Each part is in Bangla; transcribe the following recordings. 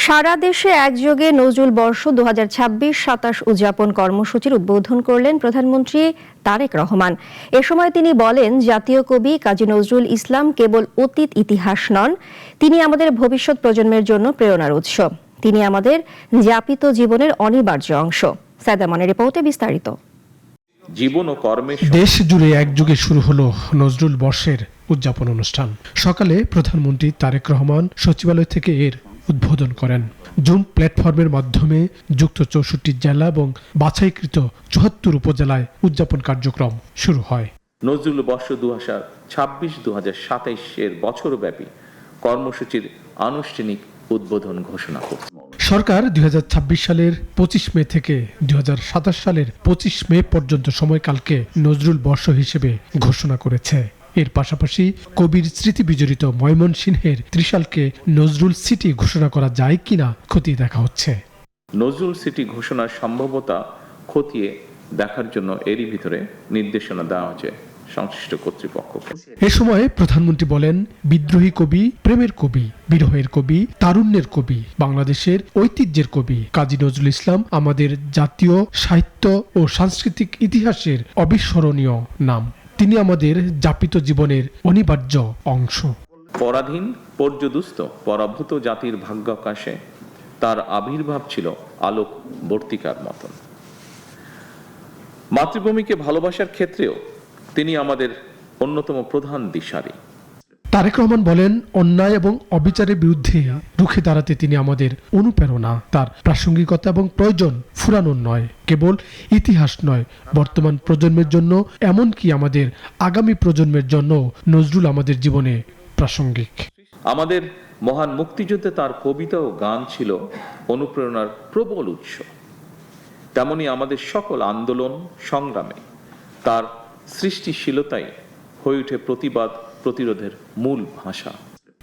সারা দেশে একযোগে নজরুল বর্ষ 2026-27 উদযাপন কর্মসূচির উদ্বোধন করলেন প্রধানমন্ত্রী তারেক রহমান। এ সময় তিনি বলেন, জাতীয় কবি কাজী নজরুল ইসলাম কেবল অতীত ইতিহাস নন, তিনি আমাদের ভবিষ্যৎ প্রজন্মের জন্য প্রেরণার উৎস। তিনি আমাদের যাপিত জীবনের অনিবার্য অংশ। সায়দামানের রিপোর্টে বিস্তারিত। জীবন ও কর্মের দেশ জুড়ে একযোগে শুরু হলো নজরুল বর্ষের উদযাপন অনুষ্ঠান। সকালে প্রধানমন্ত্রী তারেক রহমান সচিবালয় থেকে এর উদ্বোধন করেন। জুম প্ল্যাটফর্মের মাধ্যমে যুক্ত 64 জেলা এবং বাছাইকৃত 74 উপজেলায় উদযাপন কার্যক্রম শুরু হয়। নজরুল বর্ষ 2026-2027 বছরব্যাপী কর্মসূচির আনুষ্ঠানিক উদ্বোধন ঘোষণা করছে। সরকার 2026 সালের 25 মে থেকে 2027 সালের 25 মে পর্যন্ত সময়কালকে নজরুল বর্ষ হিসেবে ঘোষণা করেছে। এর পাশাপাশি কবির স্মৃতি বিজড়িত ময়মনসিংহের ত্রিশালকে নজরুল সিটি ঘোষণা করা যায় কিনা খতিয়ে দেখা হচ্ছে। নজরুল সিটি ঘোষণার সম্ভাব্যতা খতিয়ে দেখার জন্য এরই ভিতরে নির্দেশনা দেওয়া হয়েছে সংশ্লিষ্ট কর্তৃপক্ষকে। এ সময় প্রধানমন্ত্রী বলেন, বিদ্রোহী কবি, প্রেমের কবি, বিরহের কবি, তারুণ্যের কবি, বাংলাদেশের ঐতিহ্যের কবি কাজী নজরুল ইসলাম আমাদের জাতীয় সাহিত্য ও সাংস্কৃতিক ইতিহাসের অবিস্মরণীয় নাম। তিনি আমাদের যাপিত জীবনের অনিবার্য অংশ। পরাধীন, পর্যদুস্ত, পরাভূত জাতির ভাগ্যাকাশে তার আবির্ভাব ছিল আলোক বর্তিকার মতন। মাতৃভূমিকে ভালোবাসার ক্ষেত্রেও তিনি আমাদের অন্যতম প্রধান দিশারি। তারেক রহমান বলেন, অন্যায় এবং অবিচারের বিরুদ্ধে রুখে দাঁড়াতে তিনি আমাদের অনুপ্রেরণা। তার প্রাসঙ্গিকতা এবং প্রয়োজন ফুরানোর নয়, কেবল ইতিহাস নয়, বর্তমান প্রজন্মের জন্য, এমনকি আমাদের আগামী প্রজন্মের জন্য নজরুল আমাদের জীবনে প্রাসঙ্গিক। আমাদের মহান মুক্তিযুদ্ধে তার কবিতা ও গান ছিল অনুপ্রেরণার প্রবল উৎস। তেমনি আমাদের সকল আন্দোলন সংগ্রামে তার সৃষ্টিশীলতাই হয়ে ওঠে প্রতিবাদ প্রতিরোধের মূল ভাষা।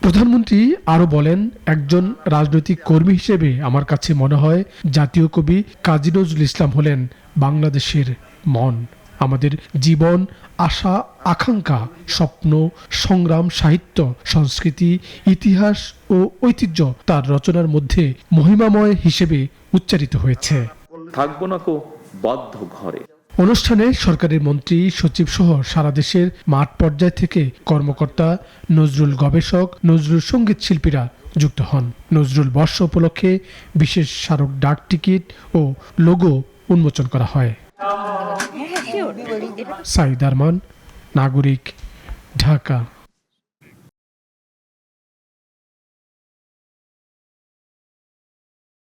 প্রধানমন্ত্রী আরো বলেন, একজন রাজনৈতিক কর্মী হিসেবে আমার কাছে মনে হয় জাতীয় কবি কাজী নজরুল ইসলাম হলেন বাংলাদেশের মন। আমাদের জীবন, আশা, আকাঙ্ক্ষা, স্বপ্ন, সংগ্রাম, সাহিত্য, সংস্কৃতি, ইতিহাস ও ঐতিহ্য তার রচনার মধ্যে মহিমাময় হিসেবে উচ্চারিত হয়েছে। থাকবো না কো বদ্ধ ঘরে। অনুষ্ঠানে সরকারের মন্ত্রী, সচিব সহ সারা দেশের মাঠ পর্যায় থেকে কর্মকর্তা, নজরুল গবেষক, নজরুল সঙ্গীত শিল্পীরা যুক্ত হন। নজরুল বর্ষ উপলক্ষে বিশেষ স্মারক ডাক টিকিট ও লোগো উন্মোচন করা হয়। সাইদ আরমান, নাগরিক, ঢাকা।